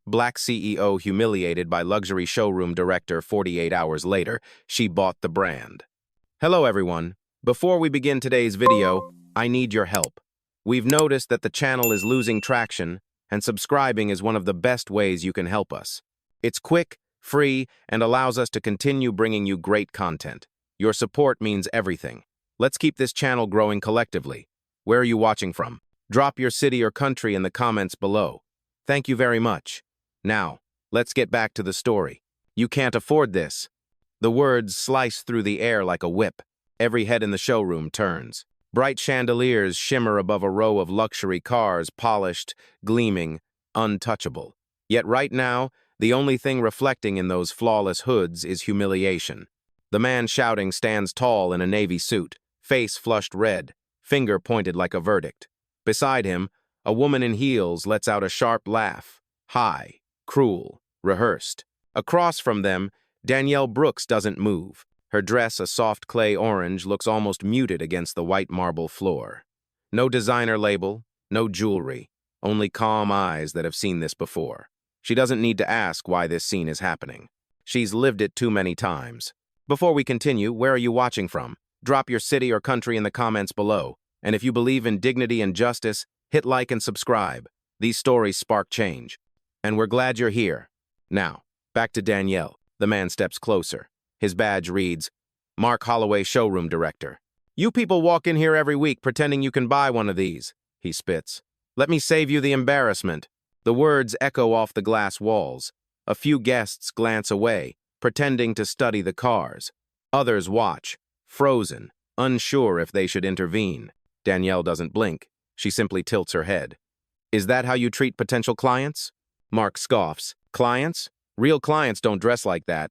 Black CEO humiliated by luxury showroom director 48 hours later, she bought the brand. Hello everyone. Before we begin today's video, I need your help. We've noticed that the channel is losing traction, and subscribing is one of the best ways you can help us. It's quick, free, and allows us to continue bringing you great content. Your support means everything. Let's keep this channel growing collectively. Where are you watching from? Drop your city or country in the comments below. Thank you very much. Now, let's get back to the story. You can't afford this. The words slice through the air like a whip. Every head in the showroom turns. Bright chandeliers shimmer above a row of luxury cars, polished, gleaming, untouchable. Yet right now, the only thing reflecting in those flawless hoods is humiliation. The man shouting stands tall in a navy suit, face flushed red, finger pointed like a verdict. Beside him, a woman in heels lets out a sharp laugh, high, cruel, rehearsed. Across from them, Danielle Brooks doesn't move. Her dress, a soft clay orange, looks almost muted against the white marble floor. No designer label, no jewelry, only calm eyes that have seen this before. She doesn't need to ask why this scene is happening. She's lived it too many times. Before we continue, where are you watching from? Drop your city or country in the comments below. And if you believe in dignity and justice, hit like and subscribe. These stories spark change. And we're glad you're here. Now, back to Danielle. The man steps closer. His badge reads, Mark Holloway, Showroom Director. You people walk in here every week pretending you can buy one of these, he spits. Let me save you the embarrassment. The words echo off the glass walls. A few guests glance away, pretending to study the cars. Others watch, frozen, unsure if they should intervene. Danielle doesn't blink. She simply tilts her head. Is that how you treat potential clients? Mark scoffs. Clients? Real clients don't dress like that.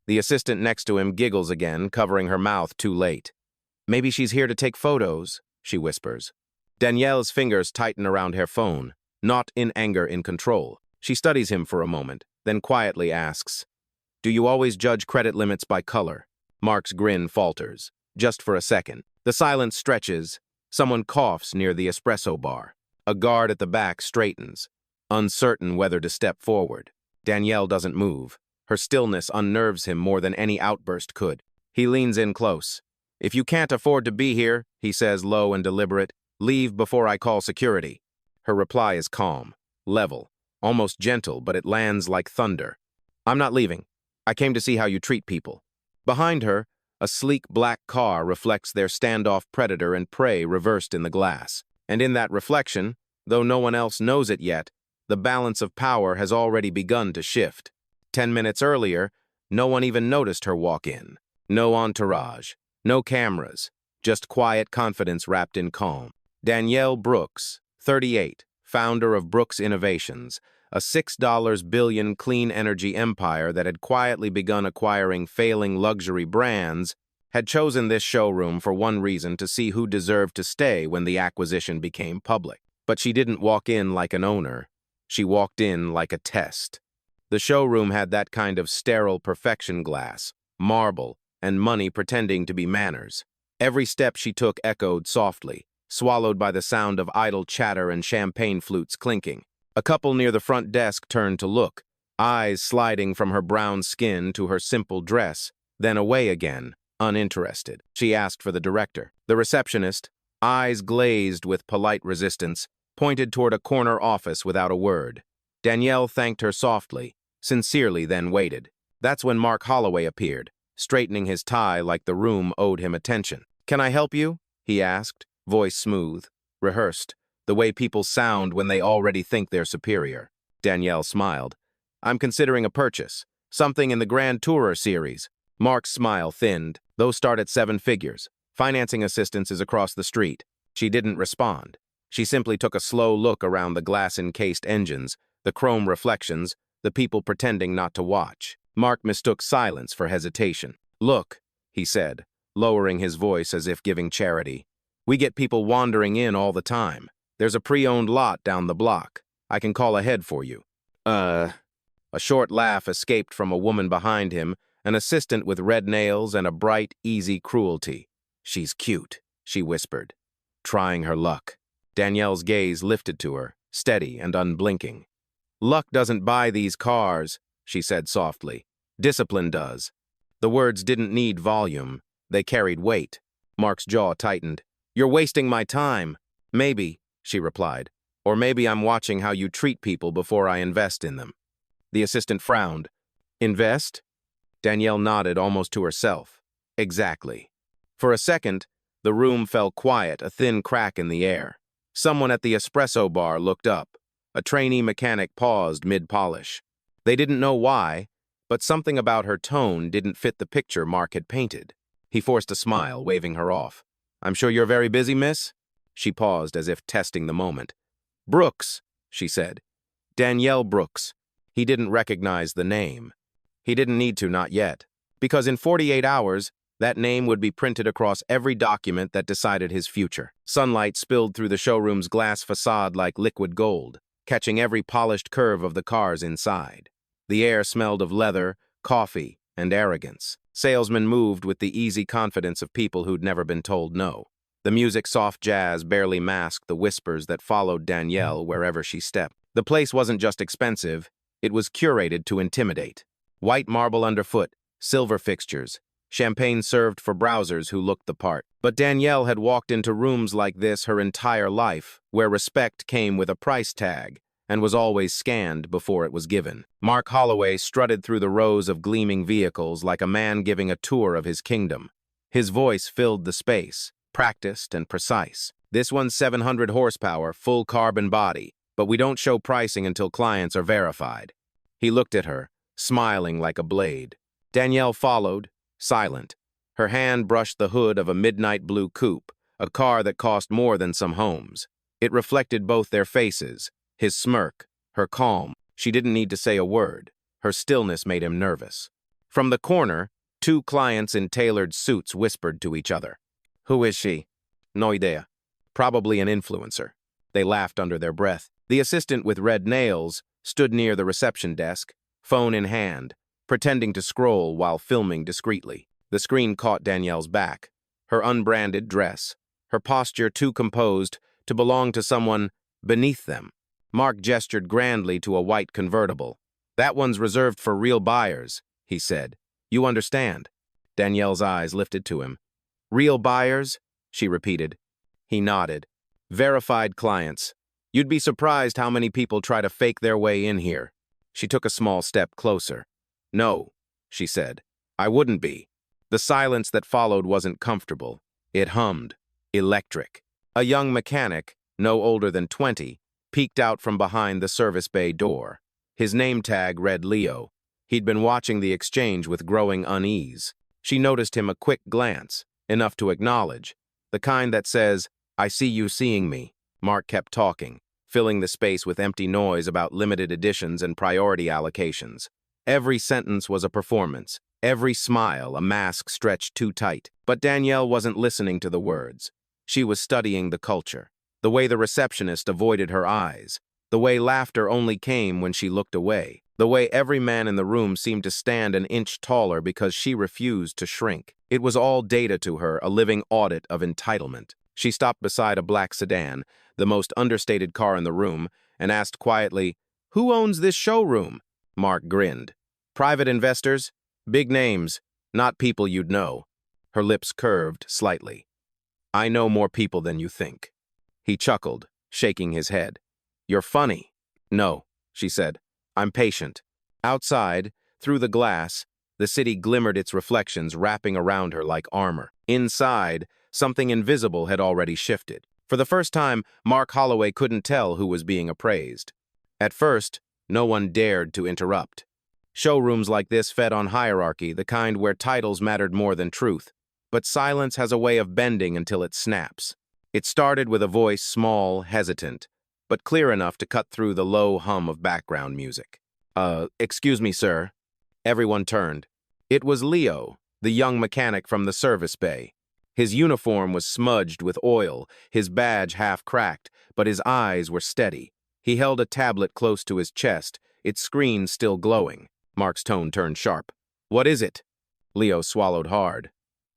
The assistant next to him giggles again, covering her mouth too late. Maybe she's here to take photos, she whispers. Danielle's fingers tighten around her phone, not in anger, in control. She studies him for a moment, then quietly asks, Do you always judge credit limits by color? Mark's grin falters. Just for a second. The silence stretches. Someone coughs near the espresso bar. A guard at the back straightens, uncertain whether to step forward. Danielle doesn't move. Her stillness unnerves him more than any outburst could. He leans in close. If you can't afford to be here, he says low and deliberate, leave before I call security. Her reply is calm, level, almost gentle, but it lands like thunder. I'm not leaving. I came to see how you treat people. Behind her, a sleek black car reflects their standoff predator and prey reversed in the glass. And in that reflection, though no one else knows it yet, the balance of power has already begun to shift. 10 minutes earlier, no one even noticed her walk in. No entourage, no cameras, just quiet confidence wrapped in calm. Danielle Brooks, 38, founder of Brooks Innovations, a $6 billion clean energy empire that had quietly begun acquiring failing luxury brands, had chosen this showroom for one reason: to see who deserved to stay when the acquisition became public. But she didn't walk in like an owner. She walked in like a test. The showroom had that kind of sterile perfection: glass, marble, and money pretending to be manners. Every step she took echoed softly, swallowed by the sound of idle chatter and champagne flutes clinking. A couple near the front desk turned to look, eyes sliding from her brown skin to her simple dress, then away again, uninterested. She asked for the director. The receptionist, eyes glazed with polite resistance, pointed toward a corner office without a word. Danielle thanked her softly, sincerely, then waited. That's when Mark Holloway appeared, straightening his tie like the room owed him attention. Can I help you? He asked, voice smooth, rehearsed, the way people sound when they already think they're superior. Danielle smiled. I'm considering a purchase, something in the Grand Tourer series. Mark's smile thinned. Those start at 7 figures. Financing assistance is across the street. She didn't respond. She simply took a slow look around the glass-encased engines, the chrome reflections, the people pretending not to watch. Mark mistook silence for hesitation. Look, he said, lowering his voice as if giving charity. We get people wandering in all the time. There's a pre-owned lot down the block. I can call ahead for you. A short laugh escaped from a woman behind him, an assistant with red nails and a bright, easy cruelty. She's cute, she whispered, trying her luck. Danielle's gaze lifted to her, steady and unblinking. Luck doesn't buy these cars, she said softly. Discipline does. The words didn't need volume. They carried weight. Mark's jaw tightened. You're wasting my time. Maybe, she replied. Or maybe I'm watching how you treat people before I invest in them. The assistant frowned. Invest? Danielle nodded almost to herself. Exactly. For a second, the room fell quiet, a thin crack in the air. Someone at the espresso bar looked up. A trainee mechanic paused mid-polish. They didn't know why, but something about her tone didn't fit the picture Mark had painted. He forced a smile, waving her off. I'm sure you're very busy, miss? She paused as if testing the moment. Brooks, she said. Danielle Brooks. He didn't recognize the name. He didn't need to, not yet. Because in 48 hours, that name would be printed across every document that decided his future. Sunlight spilled through the showroom's glass facade like liquid gold, catching every polished curve of the cars inside. The air smelled of leather, coffee, and arrogance. Salesmen moved with the easy confidence of people who'd never been told no. The music's soft jazz barely masked the whispers that followed Danielle wherever she stepped. The place wasn't just expensive, it was curated to intimidate. White marble underfoot, silver fixtures, champagne served for browsers who looked the part. But Danielle had walked into rooms like this her entire life, where respect came with a price tag and was always scanned before it was given. Mark Holloway strutted through the rows of gleaming vehicles like a man giving a tour of his kingdom. His voice filled the space, practiced and precise. This one's 700 horsepower, full carbon body, but we don't show pricing until clients are verified. He looked at her, smiling like a blade. Danielle followed, silent. Her hand brushed the hood of a midnight blue coupe, a car that cost more than some homes. It reflected both their faces, his smirk, her calm. She didn't need to say a word. Her stillness made him nervous. From the corner, two clients in tailored suits whispered to each other. Who is she? No idea. Probably an influencer. They laughed under their breath. The assistant with red nails stood near the reception desk, phone in hand, pretending to scroll while filming discreetly. The screen caught Danielle's back, her unbranded dress, her posture too composed to belong to someone beneath them. Mark gestured grandly to a white convertible. That one's reserved for real buyers, he said. You understand? Danielle's eyes lifted to him. Real buyers? She repeated. He nodded. Verified clients. You'd be surprised how many people try to fake their way in here. She took a small step closer. No, she said. I wouldn't be. The silence that followed wasn't comfortable. It hummed. Electric. A young mechanic, no older than 20, peeked out from behind the service bay door. His name tag read Leo. He'd been watching the exchange with growing unease. She noticed him a quick glance, enough to acknowledge, the kind that says, I see you seeing me. Mark kept talking, filling the space with empty noise about limited editions and priority allocations. Every sentence was a performance, every smile a mask stretched too tight. But Danielle wasn't listening to the words. She was studying the culture, the way the receptionist avoided her eyes, the way laughter only came when she looked away, the way every man in the room seemed to stand an inch taller because she refused to shrink. It was all data to her, a living audit of entitlement. She stopped beside a black sedan, the most understated car in the room, and asked quietly, Who owns this showroom? Mark grinned. Private investors? Big names, not people you'd know. Her lips curved slightly. I know more people than you think. He chuckled, shaking his head. You're funny. No, she said. I'm patient. Outside, through the glass, the city glimmered its reflections wrapping around her like armor. Inside, something invisible had already shifted. For the first time, Mark Holloway couldn't tell who was being appraised. At first, no one dared to interrupt. Showrooms like this fed on hierarchy, the kind where titles mattered more than truth. But silence has a way of bending until it snaps. It started with a voice small, hesitant, but clear enough to cut through the low hum of background music. Excuse me, sir. Everyone turned. It was Leo, the young mechanic from the service bay. His uniform was smudged with oil, his badge half cracked, but his eyes were steady. He held a tablet close to his chest, its screen still glowing. Mark's tone turned sharp. What is it? Leo swallowed hard.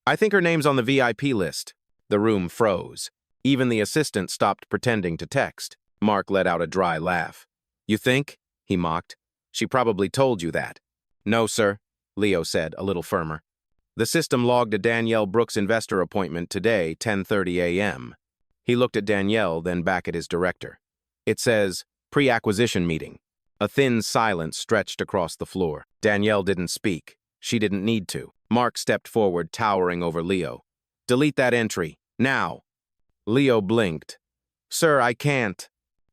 I think her name's on the VIP list. The room froze. Even the assistant stopped pretending to text. Mark let out a dry laugh. You think? he mocked. She probably told you that. No, sir, Leo said, a little firmer. The system logged a Danielle Brooks investor appointment today, 10:30 a.m. He looked at Danielle, then back at his director. It says, pre-acquisition meeting. A thin silence stretched across the floor. Danielle didn't speak. She didn't need to. Mark stepped forward, towering over Leo. Delete that entry, now. Leo blinked. Sir, I can't.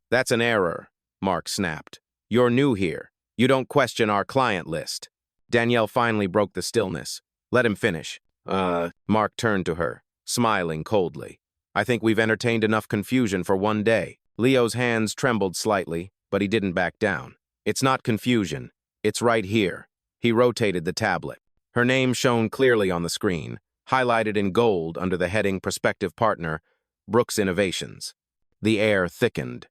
That's an error, Mark snapped. You're new here. You don't question our client list. Danielle finally broke the stillness. Let him finish. Mark turned to her, smiling coldly. I think we've entertained enough confusion for one day. Leo's hands trembled slightly, but he didn't back down. It's not confusion. It's right here. He rotated the tablet. Her name shone clearly on the screen, highlighted in gold under the heading Prospective Partner, Brooks Innovations. The air thickened.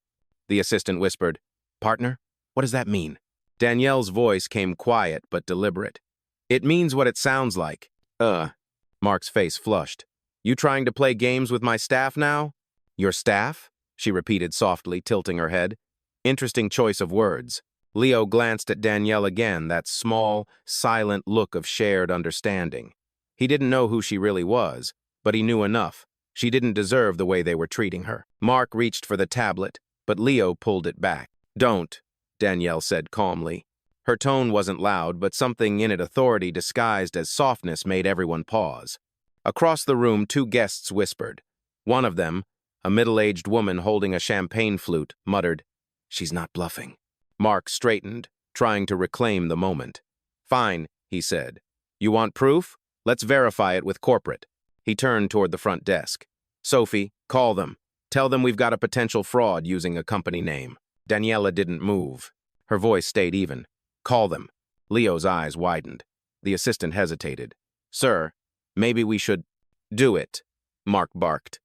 The assistant whispered, Partner? What does that mean? Danielle's voice came quiet but deliberate. It means what it sounds like. Mark's face flushed. You trying to play games with my staff now? Your staff? She repeated softly, tilting her head. Interesting choice of words. Leo glanced at Danielle again, that small, silent look of shared understanding. He didn't know who she really was, but he knew enough. She didn't deserve the way they were treating her. Mark reached for the tablet, but Leo pulled it back. Don't, Danielle said calmly. Her tone wasn't loud, but something in it, authority disguised as softness, made everyone pause. Across the room, two guests whispered. One of them, a middle-aged woman holding a champagne flute, muttered, She's not bluffing. Mark straightened, trying to reclaim the moment. Fine, he said. You want proof? Let's verify it with corporate. He turned toward the front desk. Sophie, call them. Tell them we've got a potential fraud using a company name. Daniela didn't move. Her voice stayed even. Call them. Leo's eyes widened. The assistant hesitated. Sir, maybe we should do it, Mark barked.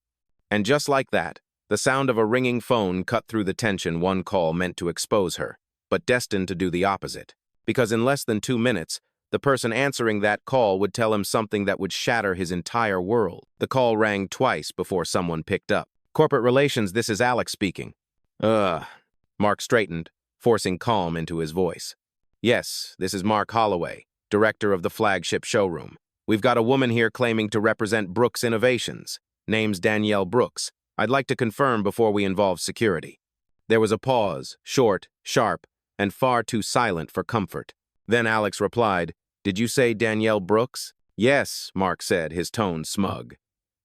And just like that, the sound of a ringing phone cut through the tension one call meant to expose her, but destined to do the opposite. Because in less than 2 minutes, the person answering that call would tell him something that would shatter his entire world. The call rang twice before someone picked up. Corporate relations, this is Alex speaking. Mark straightened, forcing calm into his voice. Yes, this is Mark Holloway, director of the flagship showroom. We've got a woman here claiming to represent Brooks Innovations. Name's Danielle Brooks. I'd like to confirm before we involve security. There was a pause, short, sharp, and far too silent for comfort. Then Alex replied, Did you say Danielle Brooks? Yes, Mark said, his tone smug.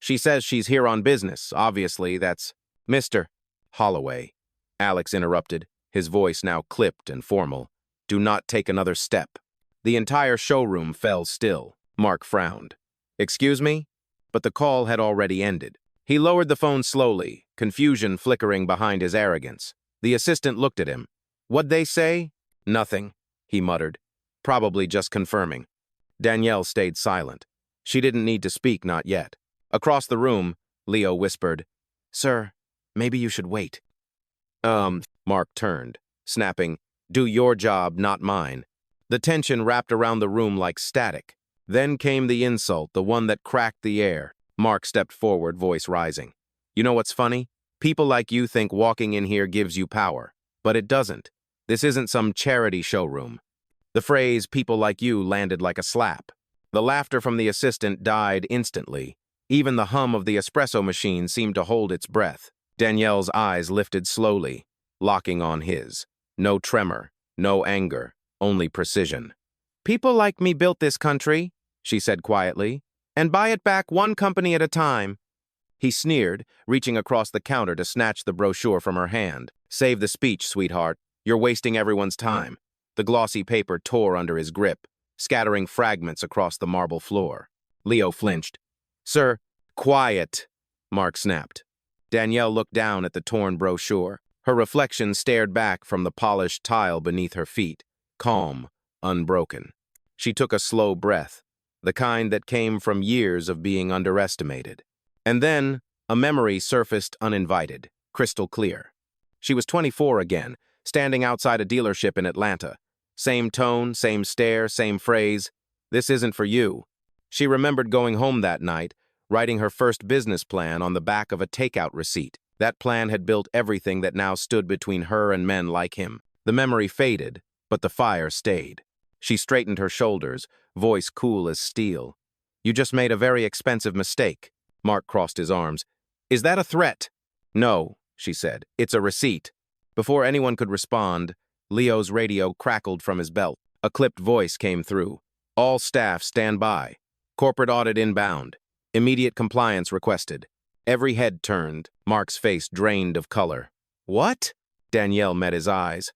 She says she's here on business. Obviously, that's Mr. Holloway. Alex interrupted, his voice now clipped and formal. Do not take another step. The entire showroom fell still. Mark frowned. Excuse me? But the call had already ended. He lowered the phone slowly, confusion flickering behind his arrogance. The assistant looked at him. What'd they say? Nothing, he muttered. Probably just confirming. Danielle stayed silent. She didn't need to speak, not yet. Across the room, Leo whispered, Sir, maybe you should wait. Mark turned, snapping, Do your job, not mine. The tension wrapped around the room like static. Then came the insult, the one that cracked the air. Mark stepped forward, voice rising. You know what's funny? People like you think walking in here gives you power. But it doesn't. This isn't some charity showroom. The phrase, people like you, landed like a slap. The laughter from the assistant died instantly. Even the hum of the espresso machine seemed to hold its breath. Danielle's eyes lifted slowly, locking on his. No tremor, no anger, only precision. People like me built this country, she said quietly, and buy it back one company at a time. He sneered, reaching across the counter to snatch the brochure from her hand. Save the speech, sweetheart. You're wasting everyone's time. The glossy paper tore under his grip, scattering fragments across the marble floor. Leo flinched. Sir, quiet, Mark snapped. Danielle looked down at the torn brochure. Her reflection stared back from the polished tile beneath her feet, calm, unbroken. She took a slow breath, the kind that came from years of being underestimated. And then, a memory surfaced uninvited, crystal clear. She was 24 again, standing outside a dealership in Atlanta. Same tone, same stare, same phrase. This isn't for you. She remembered going home that night, writing her first business plan on the back of a takeout receipt. That plan had built everything that now stood between her and men like him. The memory faded, but the fire stayed. She straightened her shoulders, voice cool as steel. You just made a very expensive mistake. Mark crossed his arms. Is that a threat? No, she said. It's a receipt. Before anyone could respond, Leo's radio crackled from his belt. A clipped voice came through. All staff stand by. Corporate audit inbound. Immediate compliance requested. Every head turned, Mark's face drained of color. What? Danielle met his eyes.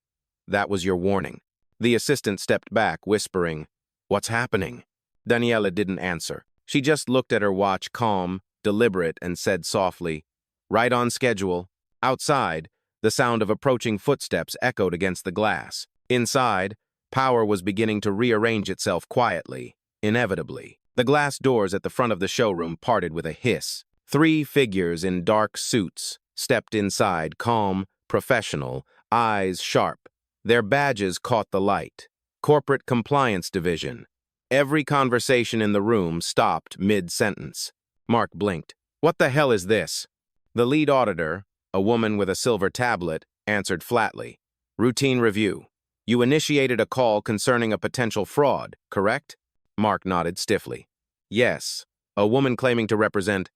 That was your warning. The assistant stepped back, whispering, What's happening? Daniela didn't answer. She just looked at her watch, calm, deliberate, and said softly, Right on schedule. Outside, the sound of approaching footsteps echoed against the glass. Inside, power was beginning to rearrange itself quietly, inevitably. The glass doors at the front of the showroom parted with a hiss. 3 figures in dark suits stepped inside, calm, professional, eyes sharp. Their badges caught the light. Corporate Compliance Division. Every conversation in the room stopped mid-sentence. Mark blinked. What the hell is this? The lead auditor, a woman with a silver tablet, answered flatly. Routine review. You initiated a call concerning a potential fraud, correct? Mark nodded stiffly. Yes. A woman claiming to represent...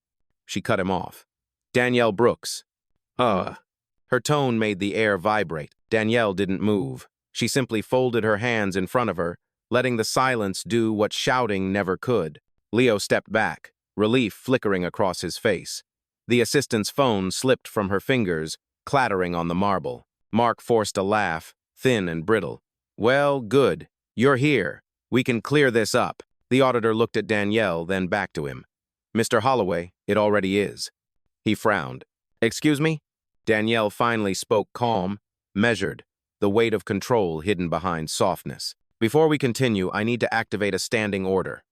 She cut him off. Danielle Brooks. Her tone made the air vibrate. Danielle didn't move. She simply folded her hands in front of her, letting the silence do what shouting never could. Leo stepped back, relief flickering across his face. The assistant's phone slipped from her fingers, clattering on the marble. Mark forced a laugh, thin and brittle. Well, good. You're here. We can clear this up. The auditor looked at Danielle, then back to him. Mr. Holloway, it already is. He frowned. Excuse me? Danielle finally spoke calm, measured, the weight of control hidden behind softness. Before we continue, I need to activate a standing order.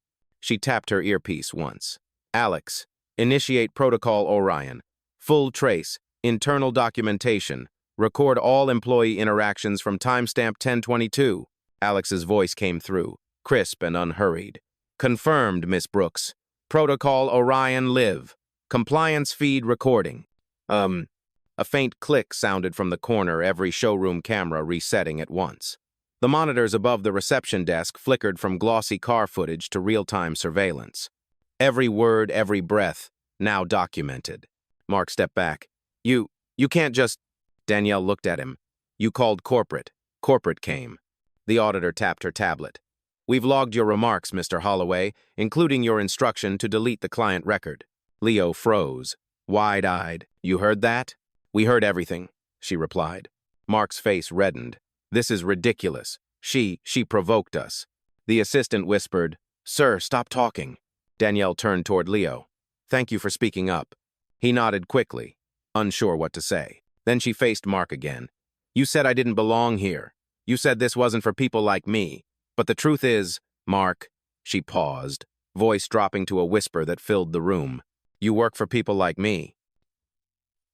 She tapped her earpiece once. Alex, initiate Protocol Orion. Full trace, internal documentation. Record all employee interactions from timestamp 1022. Alex's voice came through, crisp and unhurried. Confirmed, Miss Brooks. Protocol Orion live. Compliance feed recording. A faint click sounded from the corner, every showroom camera resetting at once. The monitors above the reception desk flickered from glossy car footage to real-time surveillance. Every word, every breath, now documented. Mark stepped back. You can't just... Danielle looked at him. You called corporate. Corporate came. The auditor tapped her tablet. We've logged your remarks, Mr. Holloway, including your instruction to delete the client record. Leo froze, wide-eyed. You heard that? We heard everything, she replied. Mark's face reddened. This is ridiculous. She provoked us. The assistant whispered, Sir, stop talking. Danielle turned toward Leo. Thank you for speaking up. He nodded quickly, unsure what to say. Then she faced Mark again. You said I didn't belong here. You said this wasn't for people like me. But the truth is, Mark, she paused, voice dropping to a whisper that filled the room. You work for people like me.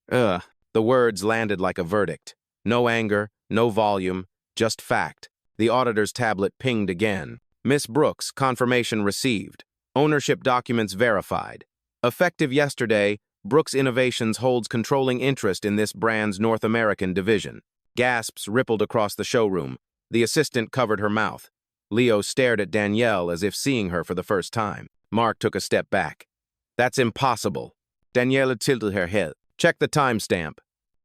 The words landed like a verdict. No anger, no volume, just fact. The auditor's tablet pinged again. Miss Brooks, confirmation received. Ownership documents verified. Effective yesterday, Brooks Innovations holds controlling interest in this brand's North American division. Gasps rippled across the showroom. The assistant covered her mouth. Leo stared at Danielle as if seeing her for the first time. Mark took a step back. That's impossible. Danielle tilted her head. Check the timestamp.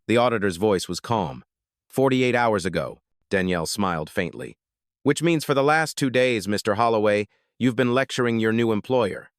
The auditor's voice was calm. 48 hours ago, Danielle smiled faintly. Which means for the last 2 days, Mr. Holloway, you've been lecturing your new employer.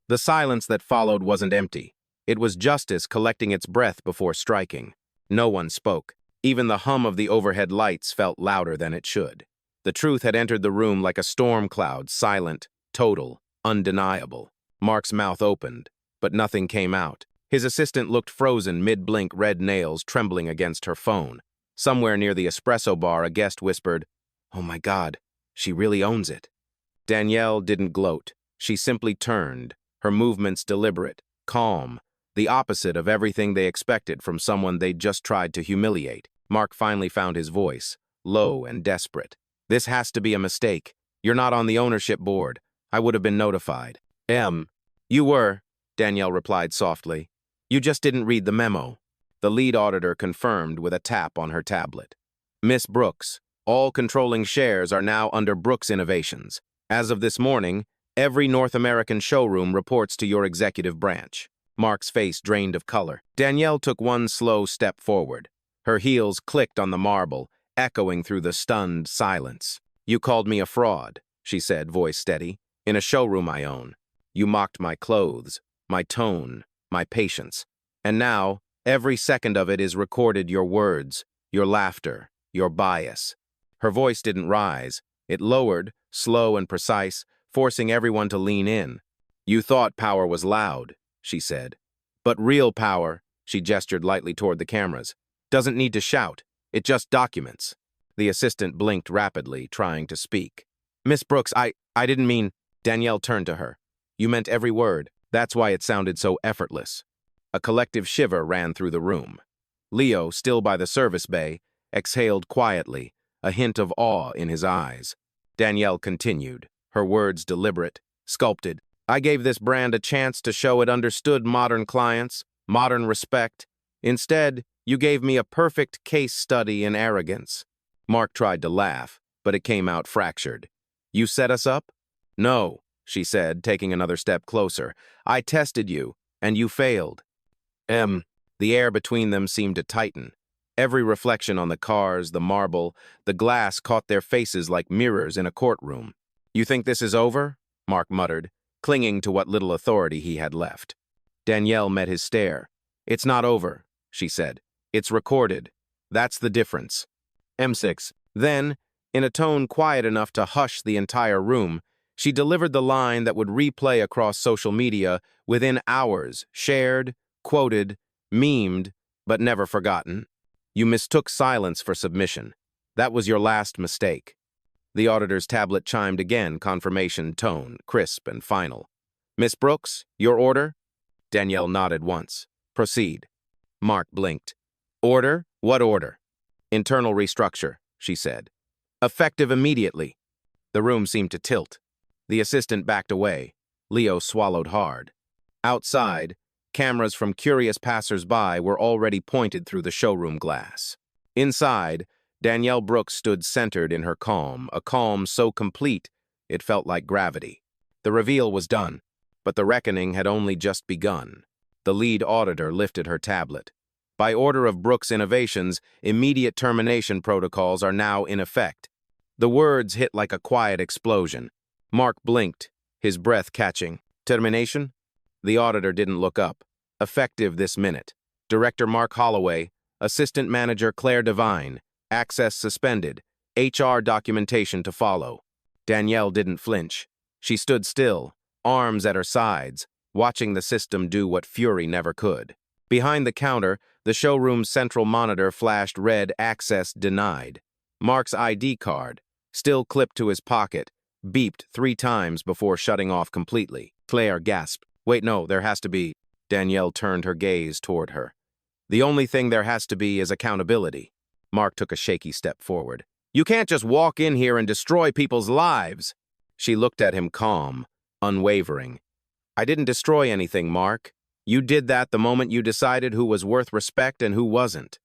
The silence that followed wasn't empty. It was justice collecting its breath before striking. No one spoke. Even the hum of the overhead lights felt louder than it should. The truth had entered the room like a storm cloud, silent, total, undeniable. Mark's mouth opened, but nothing came out. His assistant looked frozen, mid-blink, red nails trembling against her phone. Somewhere near the espresso bar, a guest whispered, Oh my God, she really owns it. Danielle didn't gloat. She simply turned, her movements deliberate, calm, the opposite of everything they expected from someone they'd just tried to humiliate. Mark finally found his voice, low and desperate. This has to be a mistake. You're not on the ownership board. I would have been notified. You were, Danielle replied softly. You just didn't read the memo. The lead auditor confirmed with a tap on her tablet. Miss Brooks, all controlling shares are now under Brooks Innovations. As of this morning, every North American showroom reports to your executive branch. Mark's face drained of color. Danielle took one slow step forward. Her heels clicked on the marble, echoing through the stunned silence. "You called me a fraud," she said, voice steady, "in a showroom I own. You mocked my clothes, my tone, my patience. And now, every second of it is recorded your words, your laughter, your bias." Her voice didn't rise. It lowered, slow and precise, forcing everyone to lean in. "You thought power was loud," she said. "But real power," she gestured lightly toward the cameras, "doesn't need to shout. It just documents." The assistant blinked rapidly, trying to speak. "Miss Brooks, I didn't mean—" Danielle turned to her. "You meant every word. That's why it sounded so effortless." A collective shiver ran through the room. Leo, still by the service bay, exhaled quietly, a hint of awe in his eyes. Danielle continued, her words deliberate, sculpted. "I gave this brand a chance to show it understood modern clients, modern respect. Instead, you gave me a perfect case study in arrogance." Mark tried to laugh, but it came out fractured. "You set us up?" "No," she said, taking another step closer. "I tested you, and you failed." The air between them seemed to tighten. Every reflection on the cars, the marble, the glass caught their faces like mirrors in a courtroom. "You think this is over?" Mark muttered, clinging to what little authority he had left. Danielle met his stare. "It's not over," she said. "It's recorded. That's the difference." M6. Then, in a tone quiet enough to hush the entire room, she delivered the line that would replay across social media within hours, shared, quoted, memed, but never forgotten. "You mistook silence for submission. That was your last mistake." The auditor's tablet chimed again, confirmation tone, crisp and final. "Miss Brooks, your order?" Danielle nodded once. "Proceed." Mark blinked. "Order? What order?" "Internal restructure," she said. "Effective immediately." The room seemed to tilt. The assistant backed away. Leo swallowed hard. Outside, cameras from curious passers-by were already pointed through the showroom glass. Inside, Danielle Brooks stood centered in her calm, a calm so complete it felt like gravity. The reveal was done, but the reckoning had only just begun. The lead auditor lifted her tablet. "By order of Brooks Innovations, immediate termination protocols are now in effect." The words hit like a quiet explosion. Mark blinked, his breath catching. "Termination?" The auditor didn't look up. "Effective this minute. Director Mark Holloway, Assistant Manager Claire Devine, access suspended, HR documentation to follow." Danielle didn't flinch. She stood still, arms at her sides, watching the system do what fury never could. Behind the counter, the showroom's central monitor flashed red access denied. Mark's ID card, still clipped to his pocket, beeped 3 times before shutting off completely. Claire gasped. "Wait, no, there has to be." Danielle turned her gaze toward her. "The only thing there has to be is accountability." Mark took a shaky step forward. "You can't just walk in here and destroy people's lives." She looked at him calm, unwavering. "I didn't destroy anything, Mark. You did that the moment you decided who was worth respect and who wasn't."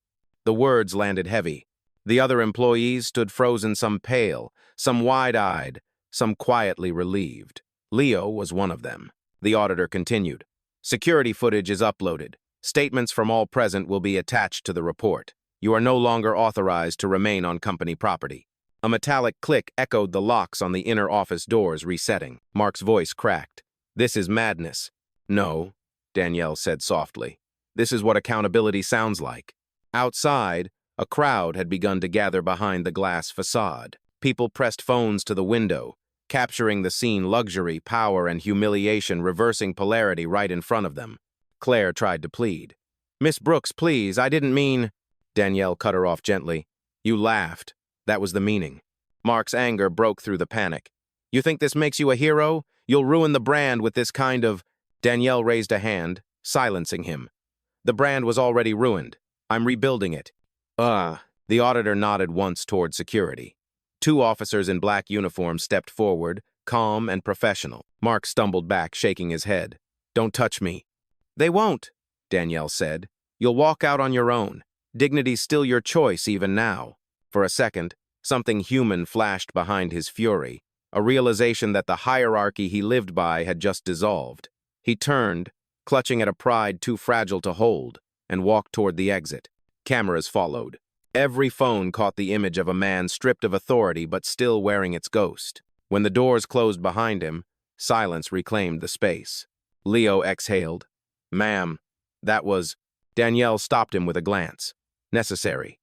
The words landed heavy. The other employees stood frozen, some pale, some wide-eyed, some quietly relieved. Leo was one of them. The auditor continued. "Security footage is uploaded. Statements from all present will be attached to the report. You are no longer authorized to remain on company property." A metallic click echoed the locks on the inner office doors resetting. Mark's voice cracked. "This is madness." "No," Danielle said softly. "This is what accountability sounds like." Outside, a crowd had begun to gather behind the glass facade. People pressed phones to the window, capturing the scene, luxury, power, and humiliation reversing polarity right in front of them. Claire tried to plead. "Miss Brooks, please, I didn't mean—" Danielle cut her off gently. "You laughed. That was the meaning." Mark's anger broke through the panic. "You think this makes you a hero? You'll ruin the brand with this kind of—" Danielle raised a hand, silencing him. "The brand was already ruined. I'm rebuilding it." The auditor nodded once toward security. 2 officers in black uniforms stepped forward, calm and professional. Mark stumbled back, shaking his head. "Don't touch me." "They won't," Danielle said. "You'll walk out on your own. Dignity's still your choice even now." For a second, something human flashed behind his fury, a realization that the hierarchy he lived by had just dissolved. He turned, clutching at a pride too fragile to hold, and walked toward the exit. Cameras followed. Every phone caught the image of a man stripped of authority but still wearing its ghost. When the doors closed behind him, silence reclaimed the space. Leo exhaled. "Ma'am, that was—" Danielle stopped him with a glance. "Necessary."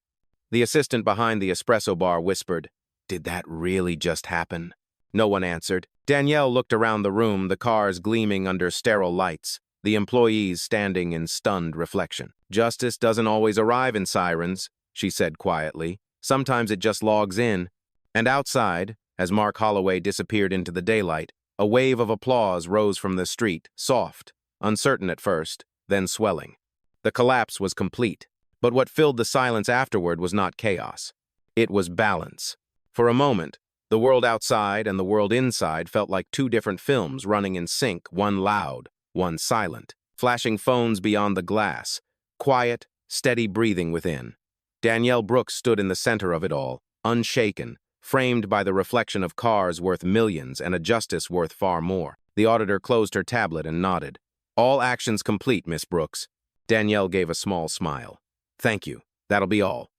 The assistant behind the espresso bar whispered, "Did that really just happen?" No one answered. Danielle looked around the room, the cars gleaming under sterile lights, the employees standing in stunned reflection. "Justice doesn't always arrive in sirens," she said quietly. "Sometimes it just logs in." And outside, as Mark Holloway disappeared into the daylight, a wave of applause rose from the street, soft, uncertain at first, then swelling. The collapse was complete, but what filled the silence afterward was not chaos. It was balance. For a moment, the world outside and the world inside felt like two different films running in sync, one loud, one silent. Flashing phones beyond the glass, quiet, steady breathing within. Danielle Brooks stood in the center of it all, unshaken, framed by the reflection of cars worth millions and a justice worth far more. The auditor closed her tablet and nodded. "All actions complete, Miss Brooks." Danielle gave a small smile. "Thank you. That'll be all."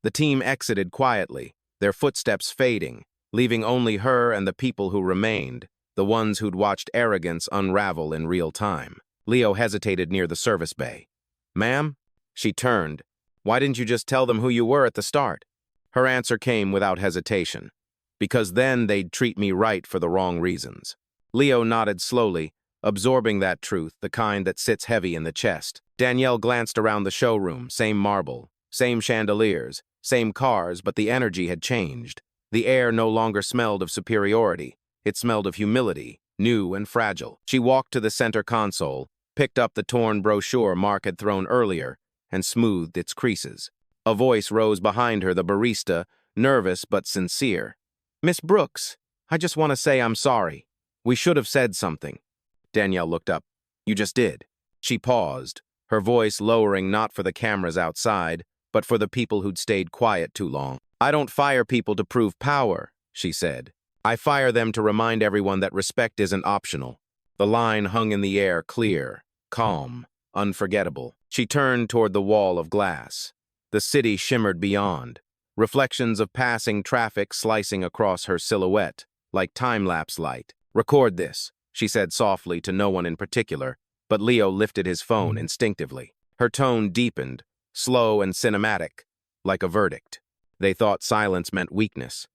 The team exited quietly, their footsteps fading, leaving only her and the people who remained, the ones who'd watched arrogance unravel in real time. Leo hesitated near the service bay. "Ma'am?" She turned. "Why didn't you just tell them who you were at the start?" Her answer came without hesitation. "Because then they'd treat me right for the wrong reasons." Leo nodded slowly, absorbing that truth, the kind that sits heavy in the chest. Danielle glanced around the showroom, same marble, same chandeliers, same cars, but the energy had changed. The air no longer smelled of superiority. It smelled of humility, new and fragile. She walked to the center console, picked up the torn brochure Mark had thrown earlier, and smoothed its creases. A voice rose behind her, the barista, nervous but sincere. "Miss Brooks, I just want to say I'm sorry. We should have said something." Danielle looked up. "You just did." She paused, her voice lowering not for the cameras outside, but for the people who'd stayed quiet too long. "I don't fire people to prove power," she said. "I fire them to remind everyone that respect isn't optional." The line hung in the air, clear, calm, unforgettable. She turned toward the wall of glass. The city shimmered beyond, reflections of passing traffic slicing across her silhouette, like time-lapse light. "Record this," she said softly to no one in particular, but Leo lifted his phone instinctively. Her tone deepened, slow and cinematic, like a verdict. They thought silence meant weakness,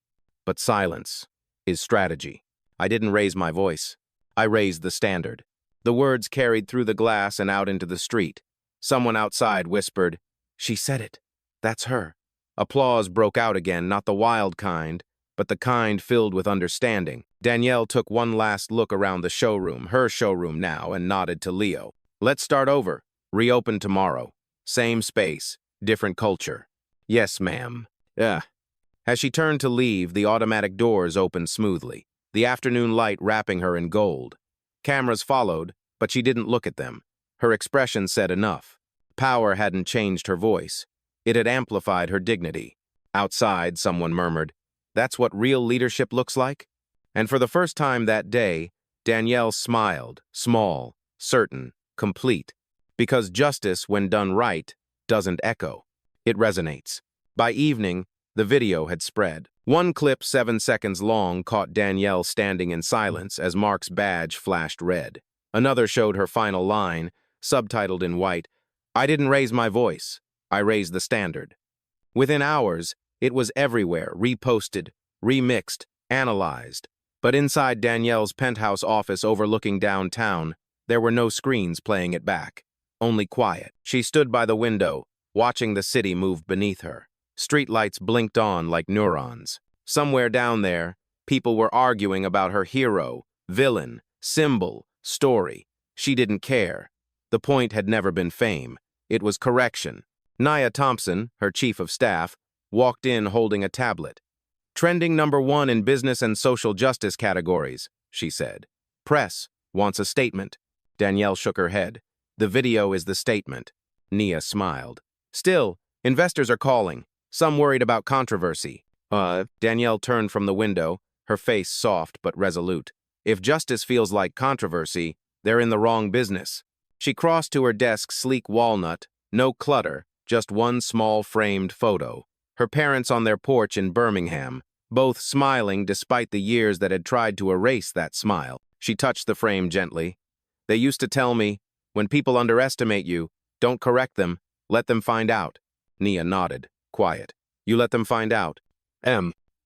but silence is strategy. "I didn't raise my voice. I raised the standard." The words carried through the glass and out into the street. Someone outside whispered, "She said it. That's her." Applause broke out again, not the wild kind, but the kind filled with understanding. Danielle took one last look around the showroom, her showroom now, and nodded to Leo. "Let's start over. Reopen tomorrow. Same space, different culture." "Yes, ma'am." "Yeah." As she turned to leave, the automatic doors opened smoothly, the afternoon light wrapping her in gold. Cameras followed, but she didn't look at them. Her expression said enough. Power hadn't changed her voice. It had amplified her dignity. Outside, someone murmured, "That's what real leadership looks like?" And for the first time that day, Danielle smiled, small, certain, complete. Because justice, when done right, doesn't echo. It resonates. By evening, the video had spread. One clip 7 seconds long caught Danielle standing in silence as Mark's badge flashed red. Another showed her final line, subtitled in white, "I didn't raise my voice. I raised the standard." Within hours, it was everywhere, reposted, remixed, analyzed. But inside Danielle's penthouse office overlooking downtown, there were no screens playing it back. Only quiet. She stood by the window, watching the city move beneath her. Streetlights blinked on like neurons. Somewhere down there, people were arguing about her hero, villain, symbol, story. She didn't care. The point had never been fame. It was correction. Nia Thompson, her chief of staff, walked in holding a tablet. "Trending #1 in business and social justice categories," she said. "Press wants a statement." Danielle shook her head. "The video is the statement." Nia smiled. "Still, investors are calling. Some worried about controversy. Danielle turned from the window, her face soft but resolute. If justice feels like controversy, they're in the wrong business. She crossed to her desk, sleek walnut, no clutter, just one small framed photo. Her parents on their porch in Birmingham, both smiling despite the years that had tried to erase that smile. She touched the frame gently. They used to tell me, when people underestimate you, don't correct them, let them find out. Nia nodded, quiet. You let them find out.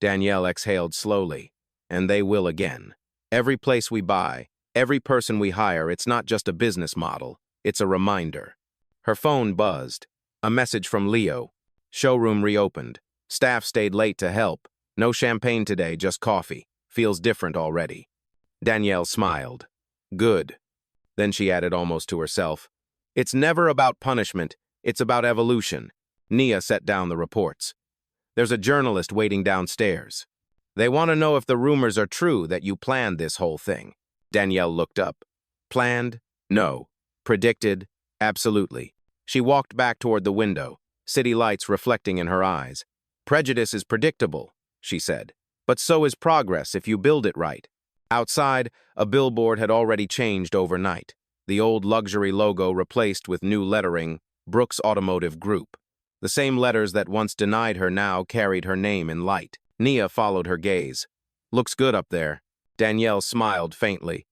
Danielle exhaled slowly. And they will again. Every place we buy, every person we hire, it's not just a business model, it's a reminder. Her phone buzzed. A message from Leo. Showroom reopened. Staff stayed late to help. No champagne today, just coffee. Feels different already. Danielle smiled. Good. Then she added almost to herself. It's never about punishment, it's about evolution. Nia set down the reports. There's a journalist waiting downstairs. They want to know if the rumors are true that you planned this whole thing. Danielle looked up. Planned? No. Predicted? Absolutely. She walked back toward the window, city lights reflecting in her eyes. Prejudice is predictable, she said. But so is progress if you build it right. Outside, a billboard had already changed overnight. The old luxury logo replaced with new lettering, Brooks Automotive Group. The same letters that once denied her now carried her name in light. Nia followed her gaze. Looks good up there. Danielle smiled faintly.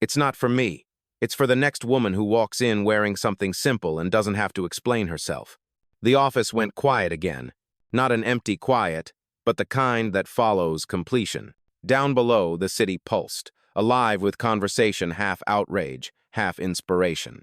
It's not for me. It's for the next woman who walks in wearing something simple and doesn't have to explain herself. The office went quiet again. Not an empty quiet, but the kind that follows completion. Down below, the city pulsed, alive with conversation, half outrage, half inspiration.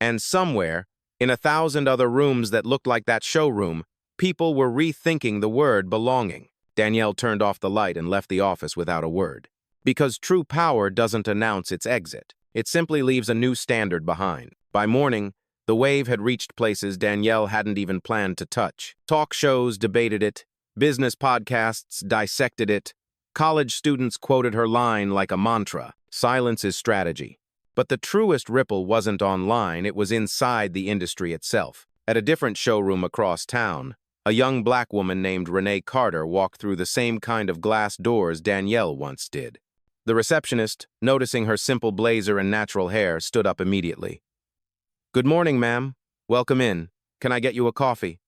And somewhere, in 1,000 other rooms that looked like that showroom, people were rethinking the word belonging. Danielle turned off the light and left the office without a word. Because true power doesn't announce its exit. It simply leaves a new standard behind. By morning, the wave had reached places Danielle hadn't even planned to touch. Talk shows debated it. Business podcasts dissected it. College students quoted her line like a mantra. Silence is strategy. But the truest ripple wasn't online, it was inside the industry itself. At a different showroom across town, a young black woman named Renee Carter walked through the same kind of glass doors Danielle once did. The receptionist, noticing her simple blazer and natural hair, stood up immediately. Good morning, ma'am. Welcome in. Can I get you a coffee?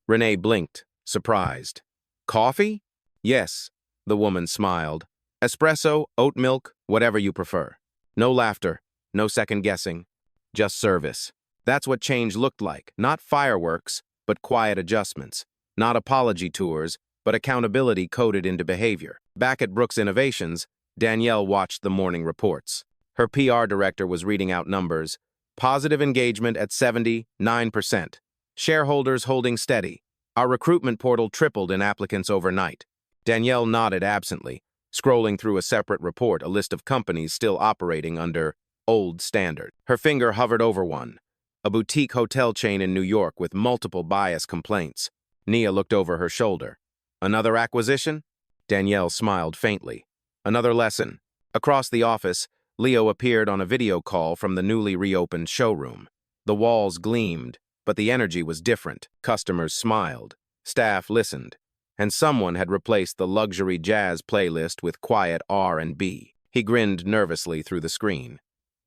Renee blinked, surprised. Coffee? Yes, the woman smiled. Espresso, oat milk, whatever you prefer. No laughter, no second guessing, just service. That's what change looked like. Not fireworks, but quiet adjustments. Not apology tours, but accountability coded into behavior. Back at Brooks Innovations, Danielle watched the morning reports. Her PR director was reading out numbers. Positive engagement at 79%. Shareholders holding steady. Our recruitment portal tripled in applicants overnight. Danielle nodded absently, scrolling through a separate report, a list of companies still operating under old standard. Her finger hovered over one, a boutique hotel chain in New York with multiple bias complaints. Nia looked over her shoulder. Another acquisition? Danielle smiled faintly. Another lesson. Across the office, Leo appeared on a video call from the newly reopened showroom. The walls gleamed, but the energy was different. Customers smiled. Staff listened. And someone had replaced the luxury jazz playlist with quiet R&B. He grinned nervously through the screen.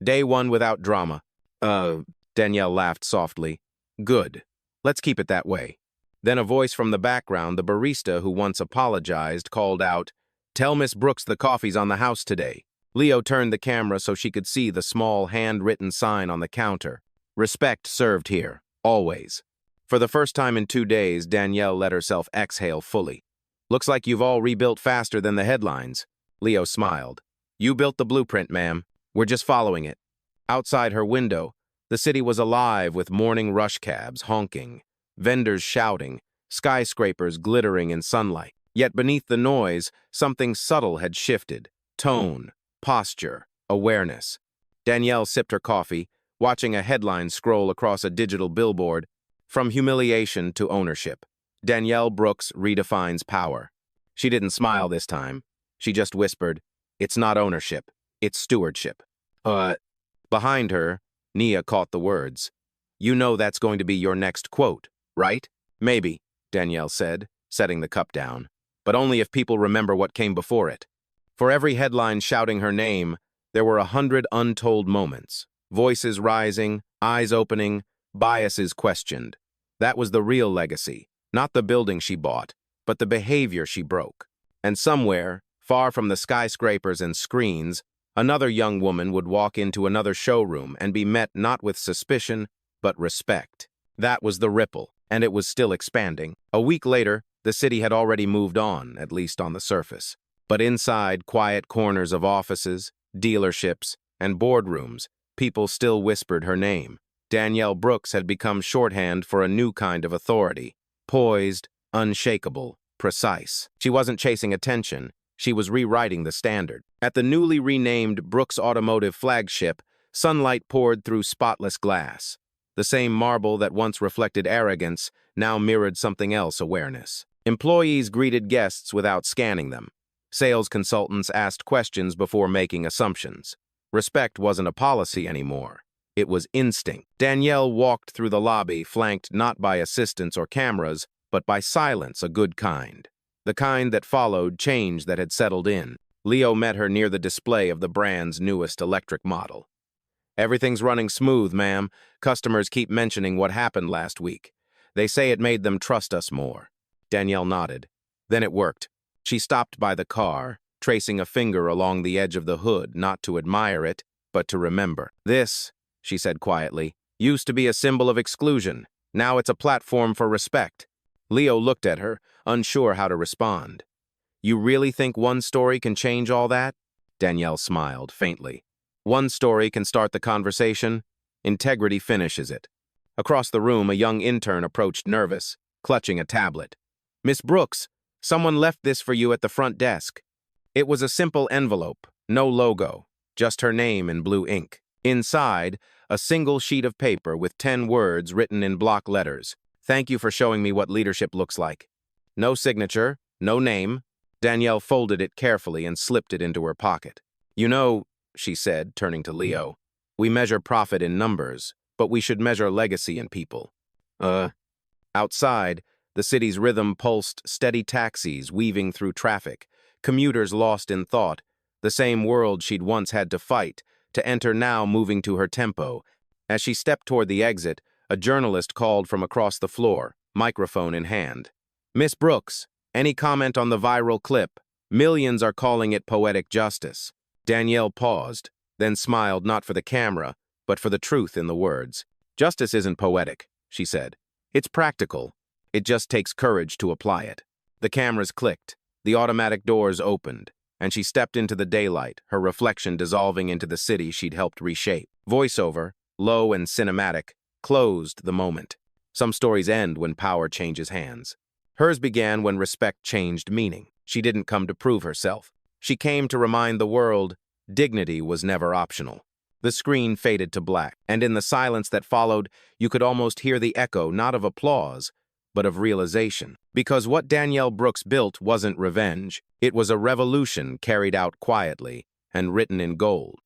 Day one without drama. Danielle laughed softly. Good. Let's keep it that way. Then a voice from the background, the barista who once apologized, called out, Tell Miss Brooks the coffee's on the house today. Leo turned the camera so she could see the small handwritten sign on the counter. Respect served here, always. For the first time in 2 days, Danielle let herself exhale fully. Looks like you've all rebuilt faster than the headlines. Leo smiled. You built the blueprint, ma'am. We're just following it. Outside her window, the city was alive with morning rush cabs honking, vendors shouting, skyscrapers glittering in sunlight. Yet beneath the noise, something subtle had shifted. Tone, posture, awareness. Danielle sipped her coffee, watching a headline scroll across a digital billboard, From Humiliation to Ownership. Danielle Brooks redefines power. She didn't smile this time. She just whispered, It's not ownership, it's stewardship. Behind her, Nia caught the words. You know that's going to be your next quote, right? Maybe, Danielle said, setting the cup down. But only if people remember what came before it. For every headline shouting her name, there were 100 untold moments. Voices rising, eyes opening, biases questioned. That was the real legacy, not the building she bought, but the behavior she broke. And somewhere, far from the skyscrapers and screens, another young woman would walk into another showroom and be met not with suspicion, but respect. That was the ripple, and it was still expanding. A week later, the city had already moved on, at least on the surface. But inside quiet corners of offices, dealerships, and boardrooms, people still whispered her name. Danielle Brooks had become shorthand for a new kind of authority. Poised, unshakable, precise. She wasn't chasing attention. She was rewriting the standard. At the newly renamed Brooks Automotive flagship, sunlight poured through spotless glass. The same marble that once reflected arrogance now mirrored something else: awareness. Employees greeted guests without scanning them. Sales consultants asked questions before making assumptions. Respect wasn't a policy anymore. It was instinct. Danielle walked through the lobby, flanked not by assistants or cameras, but by silence, a good kind. The kind that followed change that had settled in. Leo met her near the display of the brand's newest electric model. "Everything's running smooth, ma'am. Customers keep mentioning what happened last week. They say it made them trust us more." Danielle nodded. Then it worked. She stopped by the car, tracing a finger along the edge of the hood, not to admire it, but to remember. "This," she said quietly, "used to be a symbol of exclusion. Now it's a platform for respect." Leo looked at her, unsure how to respond. "You really think one story can change all that?" Danielle smiled faintly. "One story can start the conversation. Integrity finishes it." Across the room, a young intern approached, nervous, clutching a tablet. "Miss Brooks, someone left this for you at the front desk." It was a simple envelope, no logo, just her name in blue ink. Inside, a single sheet of paper with 10 words written in block letters. "Thank you for showing me what leadership looks like." No signature, no name. Danielle folded it carefully and slipped it into her pocket. "You know," she said, turning to Leo, "we measure profit in numbers, but we should measure legacy in people." Outside, the city's rhythm pulsed steady taxis weaving through traffic, commuters lost in thought, the same world she'd once had to fight, to enter now moving to her tempo. As she stepped toward the exit, a journalist called from across the floor, microphone in hand. "Miss Brooks, any comment on the viral clip? Millions are calling it poetic justice." Danielle paused, then smiled not for the camera, but for the truth in the words. "Justice isn't poetic," she said. "It's practical. It just takes courage to apply it." The cameras clicked, the automatic doors opened, and she stepped into the daylight, her reflection dissolving into the city she'd helped reshape. Voiceover, low and cinematic, closed the moment. Some stories end when power changes hands. Hers began when respect changed meaning. She didn't come to prove herself. She came to remind the world dignity was never optional. The screen faded to black, and in the silence that followed, you could almost hear the echo not of applause, but of realization. Because what Danielle Brooks built wasn't revenge. It was a revolution carried out quietly and written in gold.